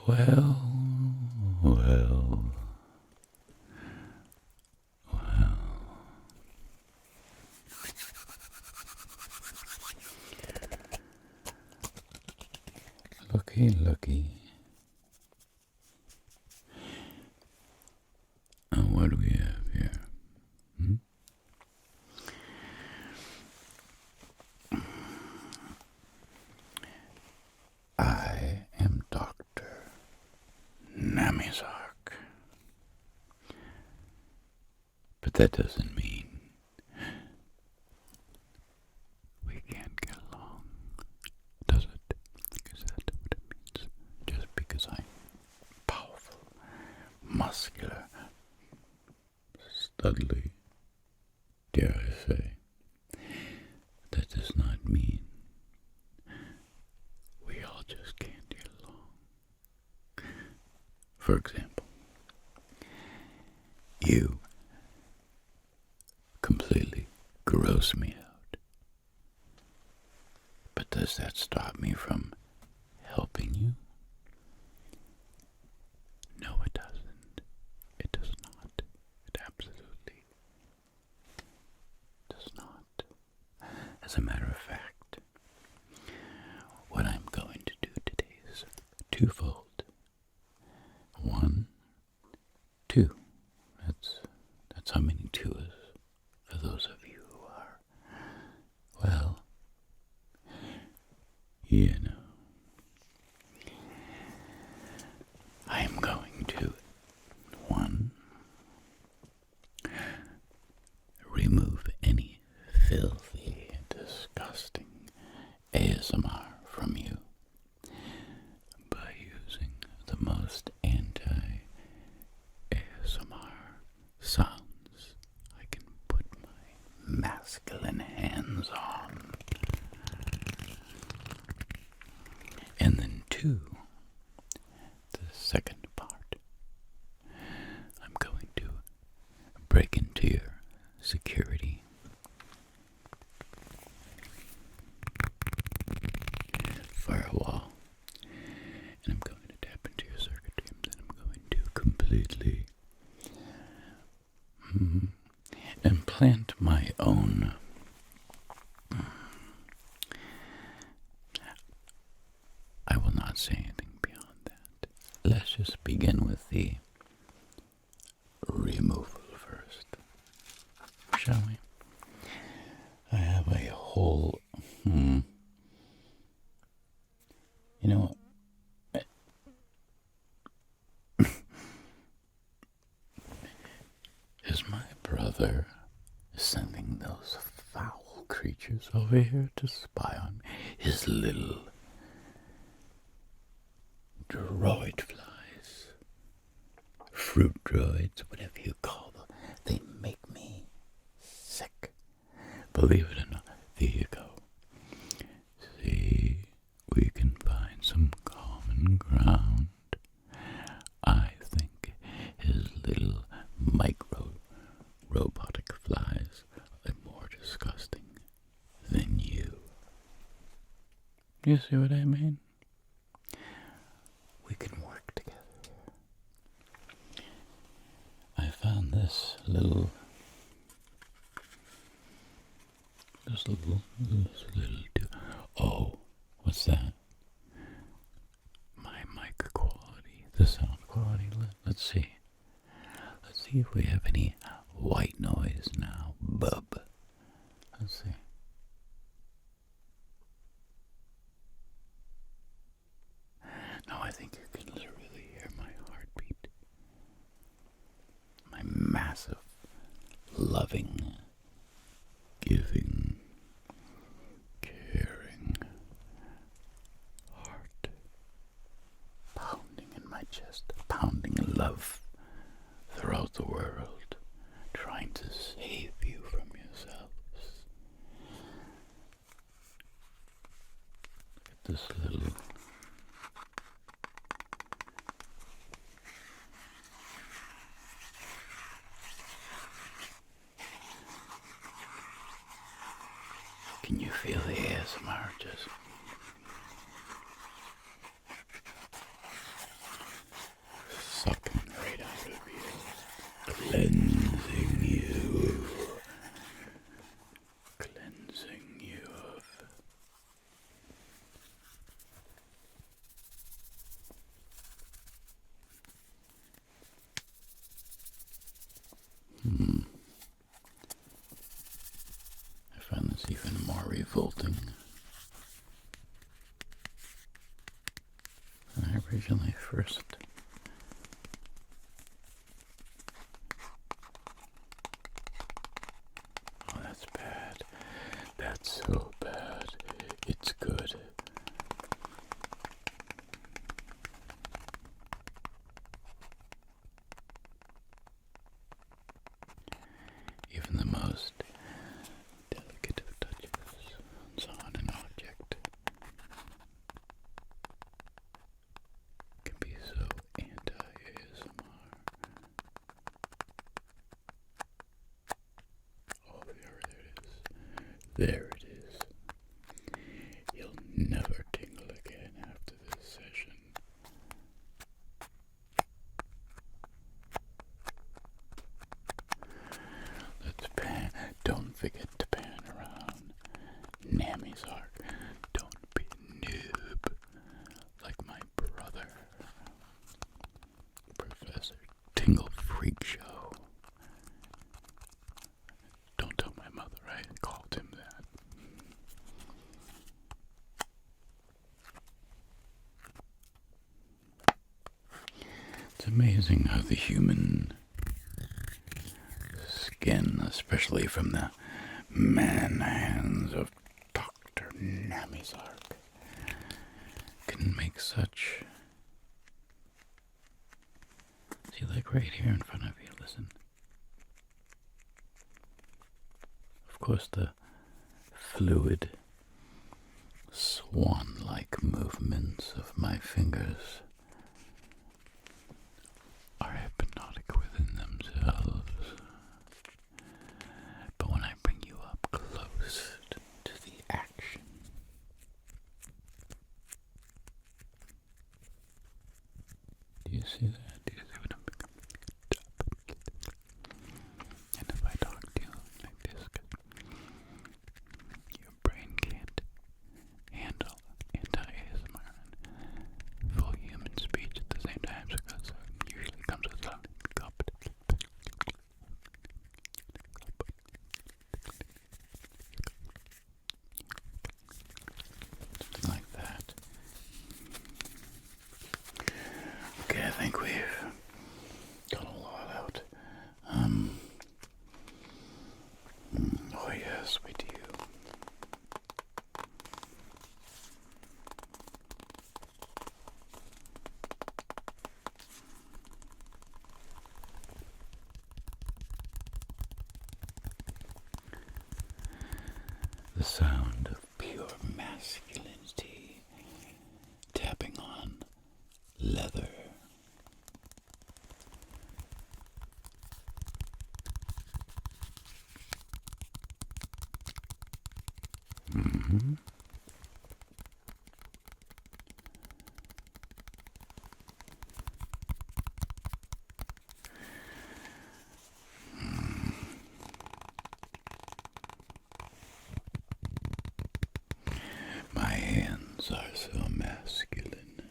Well, well, well. Looky, looky. And what do we have here? I am Dr. Namizark. But that doesn't mean we can't get along, does it? Is that what it means? Just because I'm powerful, muscular, studly, dare I say, that does not mean we all just can't get along. For example, you completely gross me out. But does that stop me from helping you? No, it doesn't. It does not. It absolutely does not. As a matter of fact, what I'm going to do today is twofold. 1, 2. That's how many 2 is for those of you who are, well, you know. I am going to, 1, remove any filthy, disgusting ASMR from you by using the most anti-ASMR sounds I can put my masculine hands on. And then 2, the second part, I'm going to break into your security firewall, and I'm going to tap into your circuitry, and then I'm going to completely implant my own I will not say anything beyond that. Let's just begin with the removal first, shall we? I have a whole, you know, is my brother sending those foul creatures over here to spy on me? His little droid flies, fruit droids, whatever you call them, they make me sick. Believe it or not, there you go. See, we can find some common ground. I think his little micro robotic flies are more disgusting than you. You see what I mean? We can work together. I found this little oh, what's that? My mic quality, the sound quality. Let's see. Let's see if we have any white noise now, bub. Let's see. Now I think you can literally hear my heartbeat. My massive, loving, giving, caring heart pounding in my chest, pounding love throughout the world, trying to save you from yourselves. Look at this little Can you feel the ASMR just even more revolting than I originally first. Oh, that's bad. That's so bad. It's good. Even the most delicate of touches on an object can be so anti-ASMR. Oh, there it is. There it is. You'll never tingle again after this session. Let's pan. Don't forget to pan around. Nammy's arc. Don't be a noob like my brother, Professor Tingle Freak Show. Don't tell my mother I called him that. It's amazing how the human skin, especially from the man hands of Dr. Namizark, can make such... See, like right here in front of you, listen. Of course, the fluid, swan-like movements of my fingers are hypnotic within themselves. But when I bring you up close to the action, do you see that? Do you see what I'm becoming? And if I talk to you like this, your brain can't handle anti-ASMR and full human speech at the same time, because it usually comes with a something like that. Okay, I think we've got a lot out. Oh yes, we do. The sound of pure masculinity tapping on leather. Mm-hmm. My hands are so masculine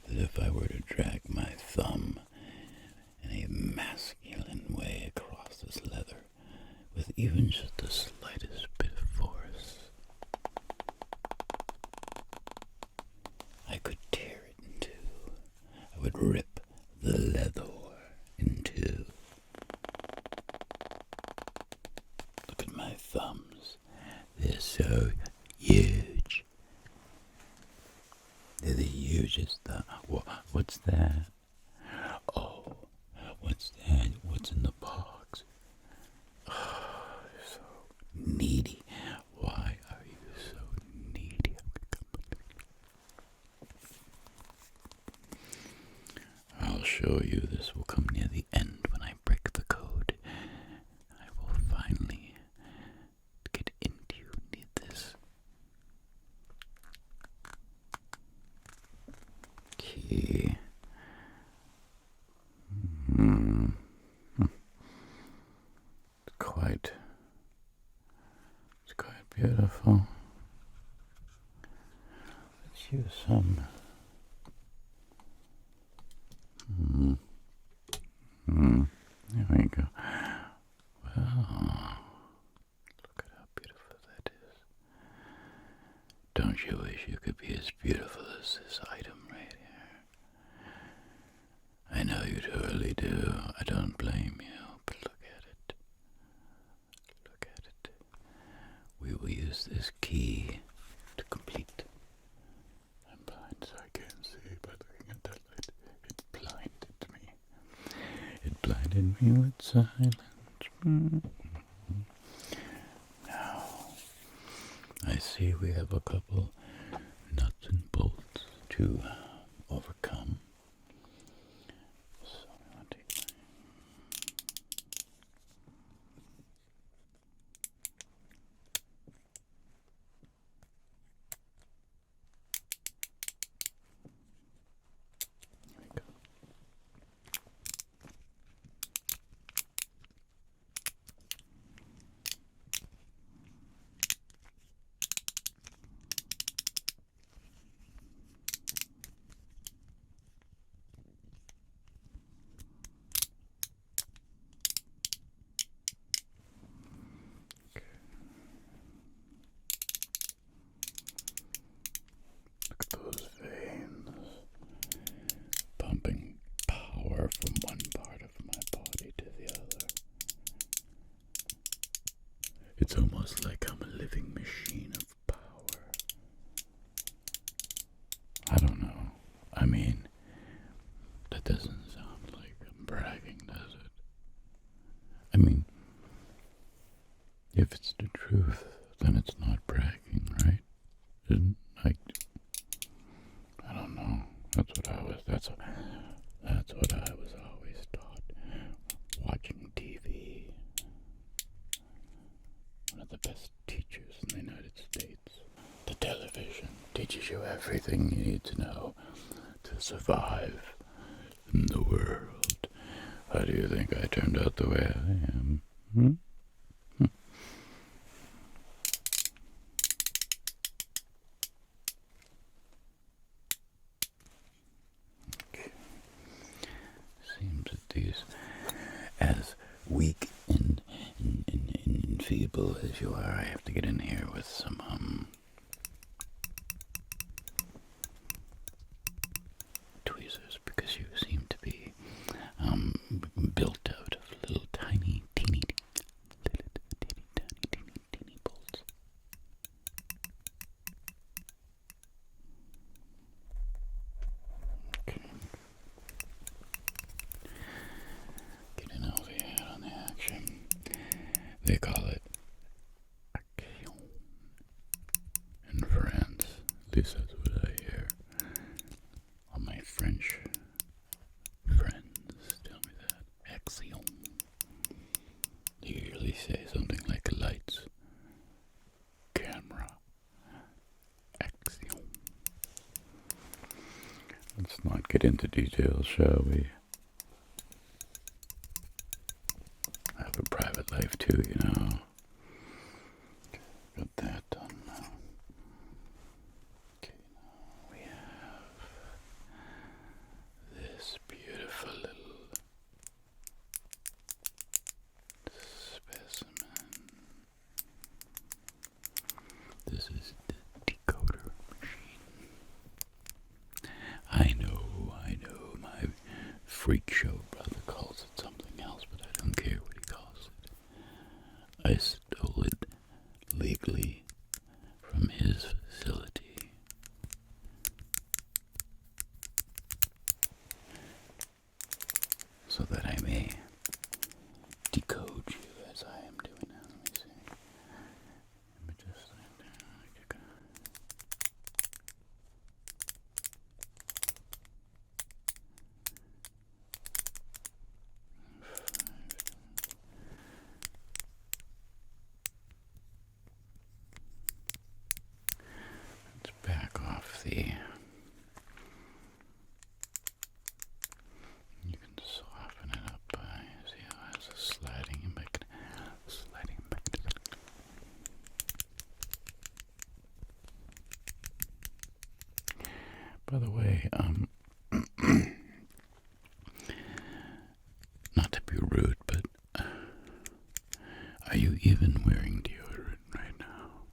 that if I were to drag my thumb in a masculine way across this leather with even just the slightest bit of force, I could tear it in two. I would rip the leather in two. Look at my thumbs. They're so huge. They're the hugest thumb. What's that? Oh, what's that? What's in the box? Oh, you're so needy. Why are you so needy? I'll show you. This will come near the end when I break the code. I will finally get into you. Need this key. It's quite beautiful. Let's use some. There we go. Well, look at how beautiful that Don't you wish you could be as beautiful as this item right here? I know you totally do. I don't blame you, but look at it. Look at it. We will use this key to complete. I'm blind, so I can't see, but looking at that light, it blinded me. It blinded me with silence. Now, I see we have a couple nuts and bolts to overcome. So I'm going to take There we go. Look at those veins pumping power from one part of my body to the other. It's almost like I'm a living machine of power. I don't know. I mean, that doesn't sound like I'm bragging, does it? I mean, if it's the truth, then it's not bragging, right? Isn't like, I don't know. That's what I was always taught. Watching TV. One of the best teachers in the United States. The television teaches you everything you need to know to survive in the world. How do you think I turned out the way I am? Okay. Seems that these, as weak and feeble as you are, I have to get in here with some tweezers, because you seem to be built out of little tiny, teeny bolts. Okay. Getting over here on the action. They call it action in France. At least that's what I hear. All my French friends tell me that. Action. They usually say something like lights, camera, action. Let's not get into details, shall we? I have a private life too, you know. Got that done now. Okay, now we have this beautiful little specimen. This is the decoder machine. I know, my freak show brother calls it something else, but I don't care what he calls it. I stole it legally from his facility. So that I may decode you as I am doing now. Let me see. Let me just like that. Let's back off the. You can soften it up by, see how it has a sliding back. By the way, not to be rude, but are you even wearing deodorant right now?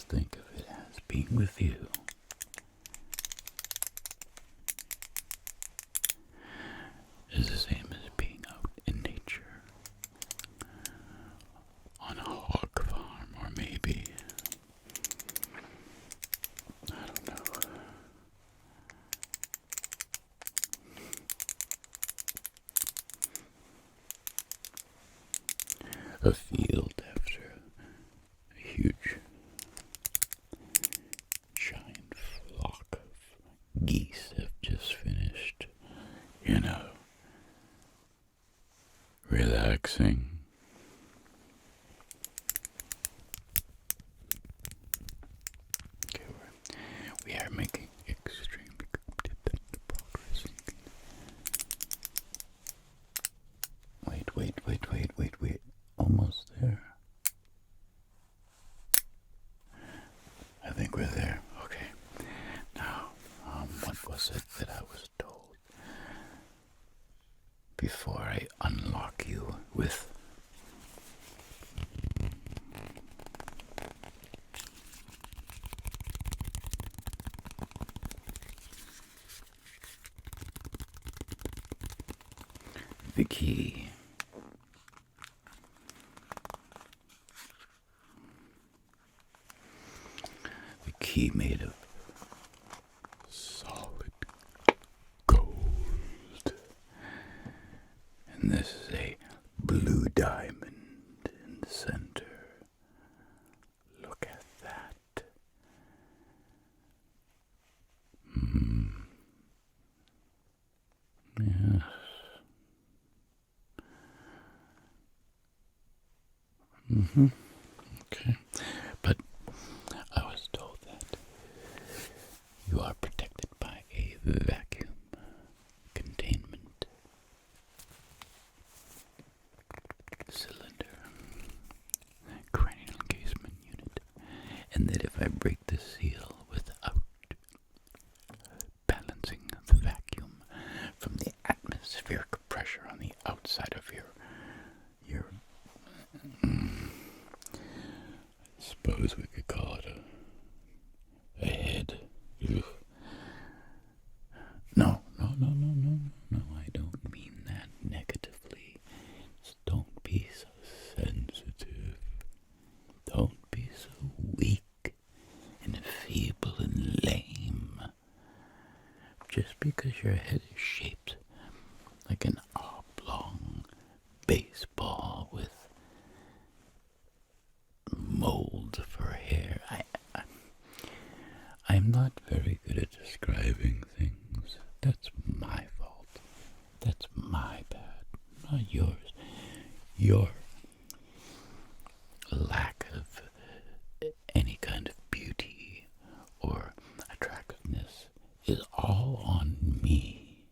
just think of it as being with you. Is the same as being out in nature. On a hog farm, or maybe, I don't know. A field after a huge, giant flock of geese have just finished, relaxing. Okay, we are making extremely good progress. Wait. Almost there. I think we're there. Okay. Now, what was it that I was told before I unlock you with the key? The key made of solid gold. And this is a blue diamond in the center. Look at that. Yes. Okay. But I was told that you are protected by a vacuum containment cylinder, cranial encasement unit, and that if I break the seal without balancing the vacuum from the atmospheric pressure on the outside of your I suppose we could call it a head. Ugh. No, I don't mean that negatively. Just don't be so sensitive. Don't be so weak and feeble and lame. Just because your head is shaped like an oblong baseball with mold for hair. I'm not very good at describing things. That's my fault. That's my bad, not yours. Your lack of any kind of beauty or attractiveness is all on me.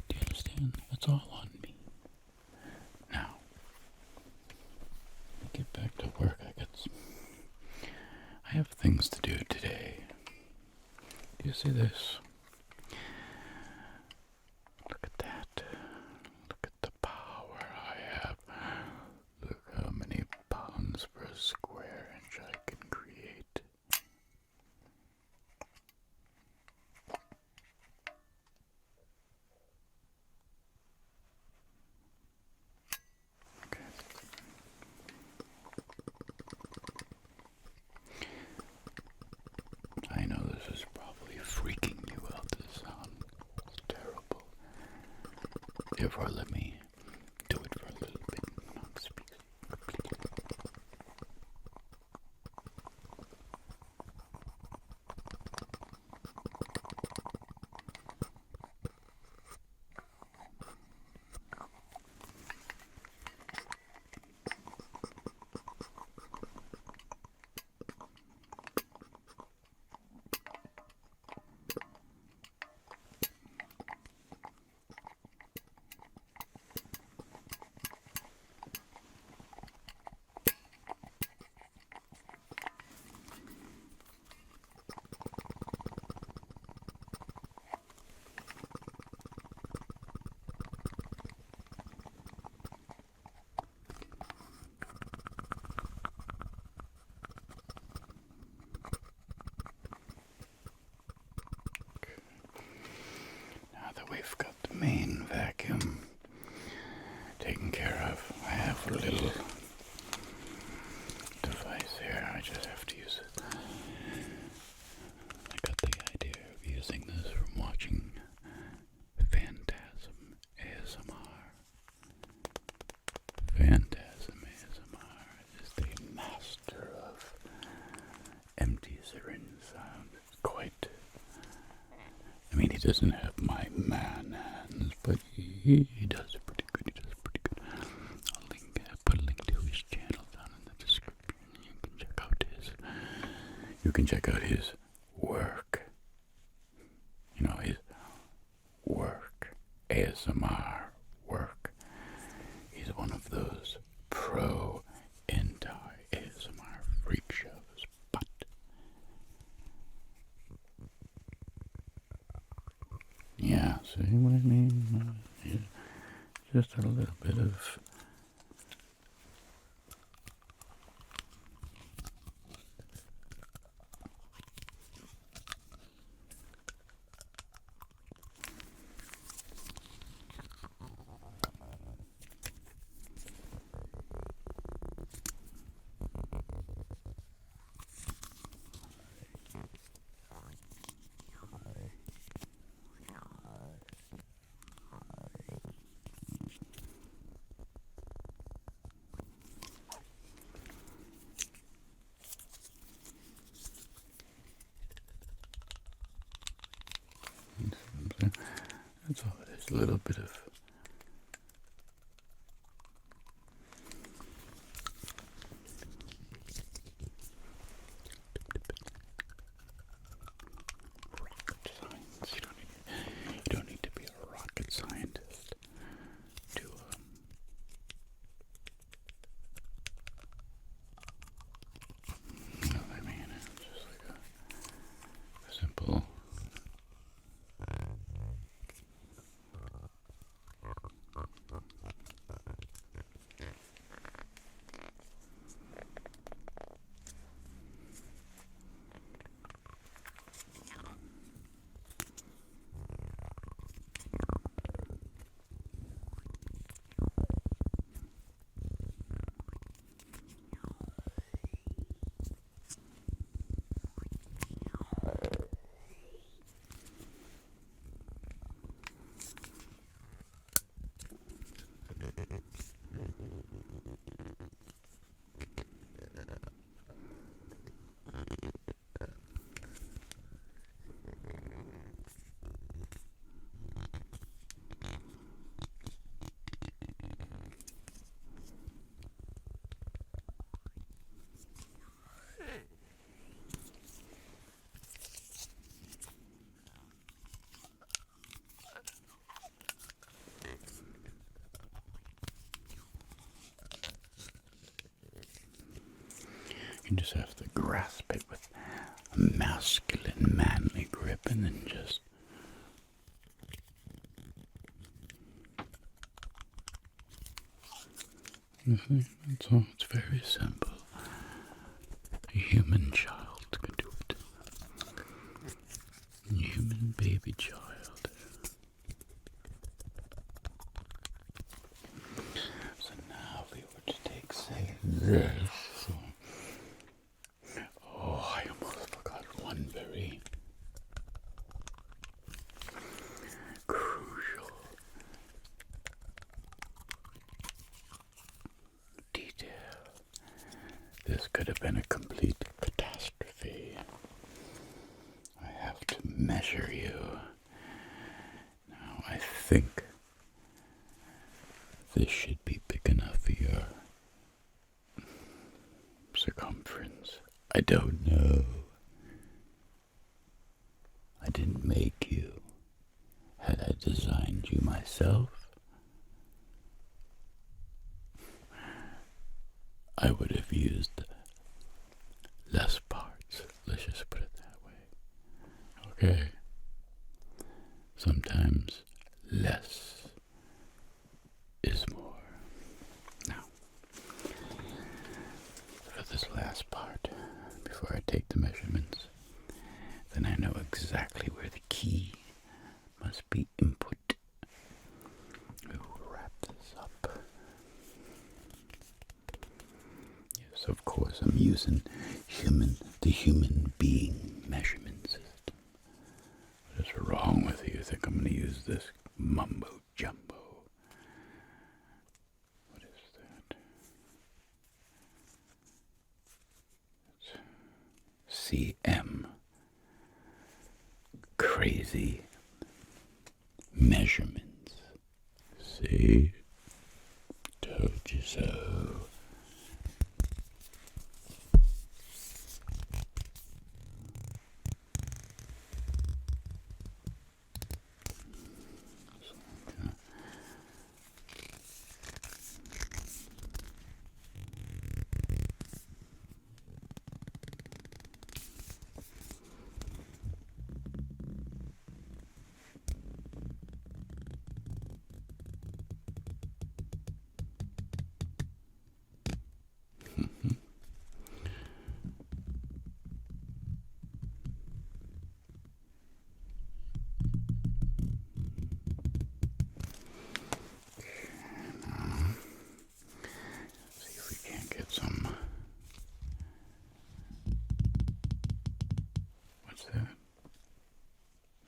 Do you understand? It's all on me. Now, get back to work. I have things to do today. Do you see this? Look at that. Look at the power I have. Look how many pounds per square inch I can create. Okay. I know this is probably freaking you out. This sound is terrible. Therefore, let me do it for a little bit. Not speak completely. doesn't have my man hands, but he does pretty good. He does pretty good. I'll put a link to his channel down in the description. You can check out his work. You know, his work, ASMR work. He's one of those pro anti-ASMR freak shows, but yeah, see what I mean? Just a little bit of that's all it is, a little bit of rocket science. You don't need to be a rocket scientist to you know what I mean? It's just like a simple you just have to grasp it with a masculine, manly grip and then just you see, that's all. It's very simple. A human child could do it. A human baby child. So now if we were to take, say, this. Oh, I almost forgot one very crucial detail. This could have been a complete catastrophe. I have to measure you. Now, I think this should be big enough for your circumference. I don't know. I didn't make you. Had I designed you myself, I would have used less parts. Let's just put it that way. Okay? Sometimes less is more. Now, for this last part, before I take the measurements, then I know exactly where the key must be input. We will wrap this up. Yes, of course, I'm using the human being measurement system. What is wrong with you? You think I'm going to use this mumbo jumbo? What is that? It's CM. Crazy measurements. See? Told you so.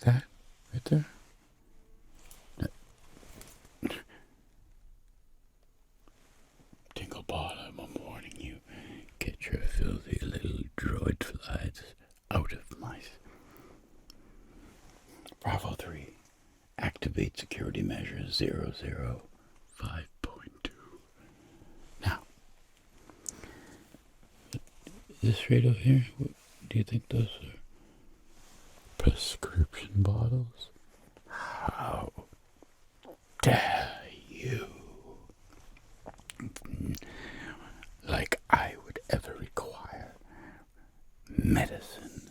That right there? Tingle bottom, I'm warning you. Get your filthy little droid flies out of my... Bravo 3. Activate security measure 005.2. Now, this radio here, what do you think those are? Prescription bottles? How dare you? Like I would ever require medicine.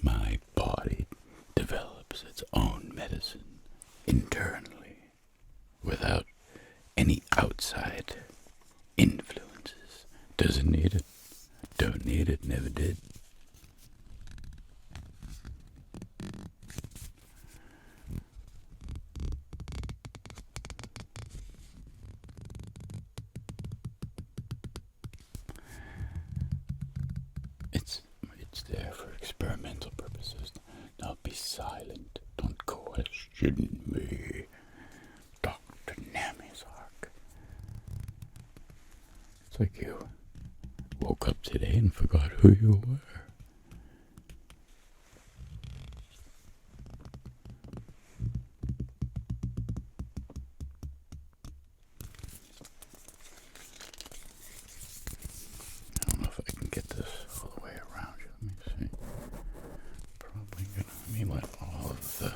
My body develops its own medicine internally without any outside influences. Doesn't need it. Don't need it. Never did. It's there for experimental purposes. Now be silent. Don't question me. Dr. Namizark. It's like you woke up today and forgot who you were. I don't know if I can get this all the way around you. Let me see. Probably gonna let me let all of the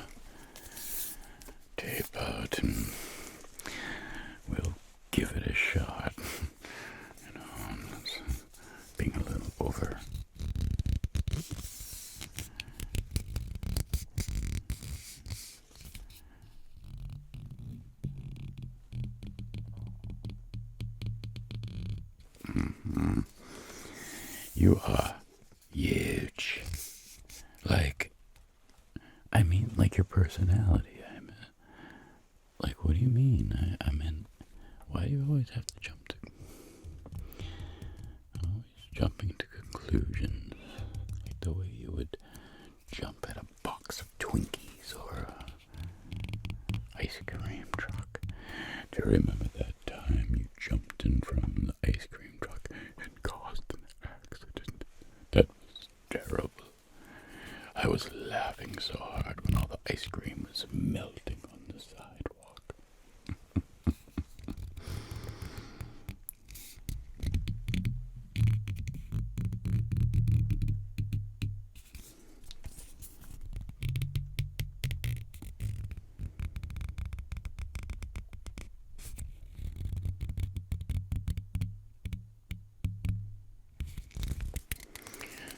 tape out and we'll give it a shot. You know, it's being a little over. You are huge. Like your personality. I mean, like, what do you mean? I mean, why do you always have to jump to... Always jumping to conclusions. Like the way you would jump at a box of Twinkies or a ice cream truck. Do you remember that time you jumped in from the ice cream truck and caused an accident? That was terrible. I was laughing so hard when all the ice cream was melting on the sidewalk.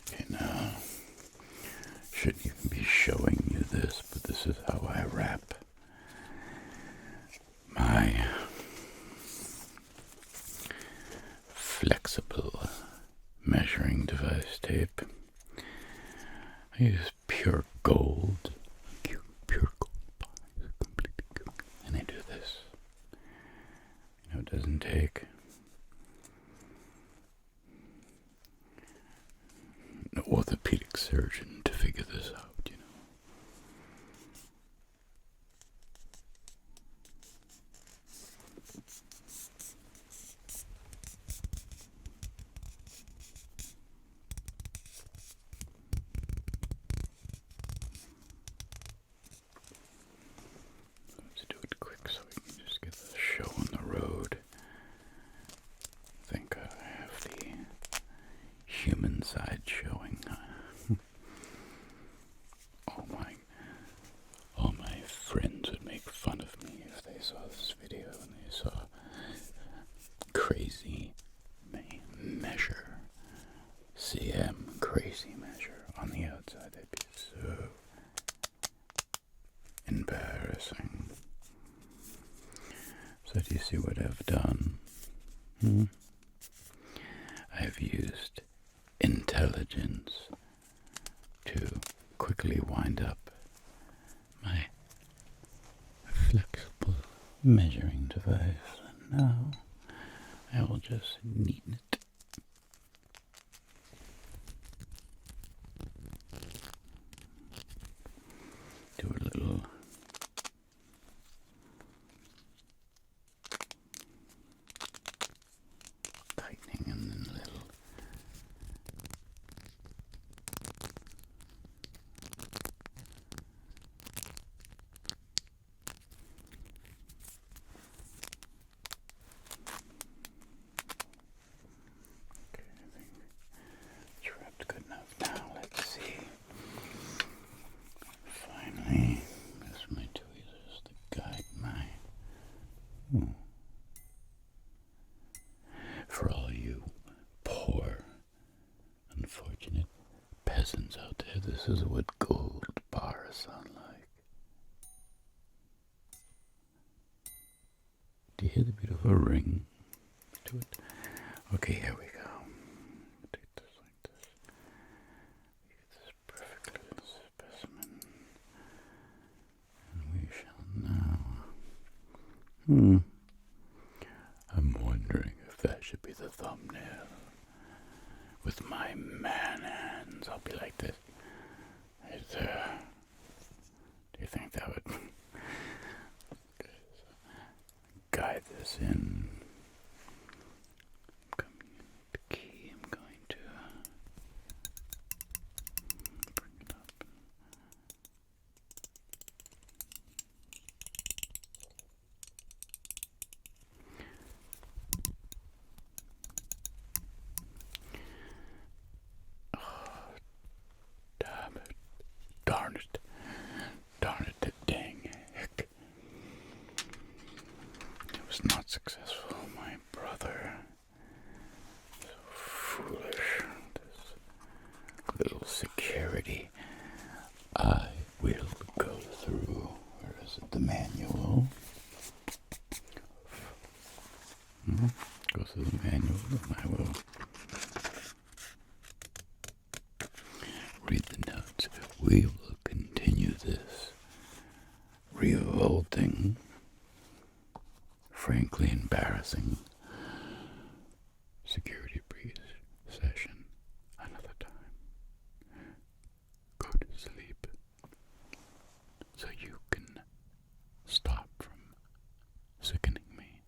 Okay, now, shouldn't even be showing you this, but this is how I wrap my flexible measuring device tape. I use pure gold, and I do this. You know, it doesn't take an orthopedic surgeon to figure this out, you know. showing. All my friends would make fun of me if they saw this video and they saw crazy measure, cm crazy measure on the outside. That'd be so embarrassing. So do you see what I've done? I've used intelligence to quickly wind up my flexible measuring device, and now I will just neaten it. Do a little tightening and then a little good enough. Now let's see. Finally, there's my tweezers to guide my. For all you poor, unfortunate peasants out there, this is what gold bars sound like. Do you hear the beautiful ring to it? Okay, here we go. Specimen. And we shall now. I'm wondering if that should be the thumbnail. With my man hands, I'll be like this. Do you think that would guide this in? I'm coming in the key. I'm going to bring it up. Darn it, dang heck. It was not successful, my brother. So foolish. This little security. I will go through, where is it, the manual? Go through the manual and I will read the notes. We will continue this revolting, frankly embarrassing security breach session another time. Go to sleep so you can stop from sickening me.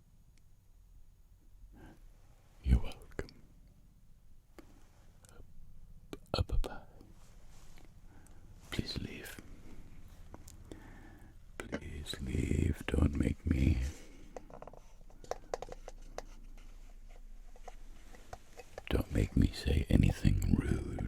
You're welcome. Bye-bye. Please leave. Please leave. Don't make me. Don't make me say anything rude.